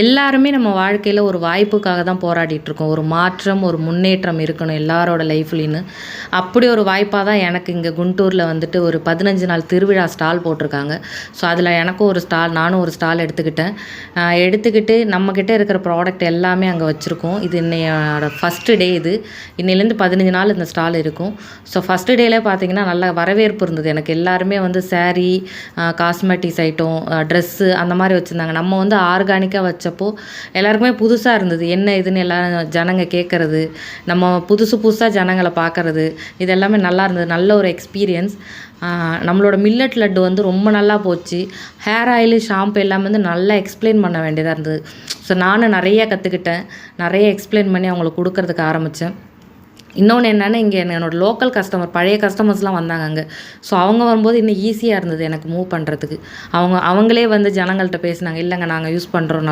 எல்லாருமே நம்ம வாழ்க்கையில் ஒரு வாய்ப்புக்காக தான் போராடிட்டுருக்கோம். ஒரு மாற்றம், ஒரு முன்னேற்றம் இருக்கணும் எல்லாரோட லைஃப்லேன்னு. அப்படி ஒரு வாய்ப்பாக தான் எனக்கு இங்கே குண்டூரில் வந்துட்டு ஒரு 15 நாள் திருவிழா ஸ்டால் போட்டிருக்காங்க. ஸோ அதில் எனக்கும் ஒரு ஸ்டால், நானும் ஒரு ஸ்டால் எடுத்துக்கிட்டேன். எடுத்துக்கிட்டு நம்மக்கிட்ட இருக்கிற ப்ராடக்ட் எல்லாமே அங்கே வச்சுருக்கோம். இது இன்னையோட ஃபஸ்ட்டு டே இது. இன்னிலேருந்து 15 நாள் இந்த ஸ்டால் இருக்கும். ஸோ ஃபஸ்ட்டு டேலே பார்த்தீங்கன்னா நல்ல வரவேற்பு இருந்தது. எனக்கு எல்லாருமே வந்து சாரீ, காஸ்மெட்டிக்ஸ் ஐட்டம், ட்ரெஸ்ஸு அந்த மாதிரி வச்சுருந்தாங்க. நம்ம வந்து ஆர்கானிக்காக வச்சப்போ எல்லாருக்குமே புதுசாக இருந்தது. என்ன இதுன்னு எல்லாரும் ஜனங்க கேட்குறது, நம்ம புதுசு புதுசாக ஜனங்களை பார்க்குறது, இது எல்லாமே நல்லா இருந்தது. நல்ல ஒரு எக்ஸ்பீரியன்ஸ். நம்மளோட மில்லட் லட்டு வந்து ரொம்ப நல்லா போச்சு. ஹேர் ஆயிலு, ஷாம்பு எல்லாமே வந்து நல்லா எக்ஸ்பிளைன் பண்ண வேண்டியதாக இருந்தது. ஸோ நானும் நிறைய கற்றுக்கிட்டேன். நிறைய எக்ஸ்பிளைன் பண்ணி அவங்களுக்கு கொடுக்கறதுக்கு ஆரம்பித்தேன். இன்னொன்று என்னென்னா, இங்கே என்னோடய லோக்கல் கஸ்டமர், பழைய கஸ்டமர்ஸ்லாம் வந்தாங்க அங்கே. ஸோ அவங்க வரும்போது இன்னும் ஈஸியாக இருந்தது எனக்கு மூவ் பண்ணுறதுக்கு. அவங்களே வந்து ஜனங்கள்கிட்ட பேசினாங்க, இல்லைங்க நாங்கள் யூஸ் பண்ணுறோம்.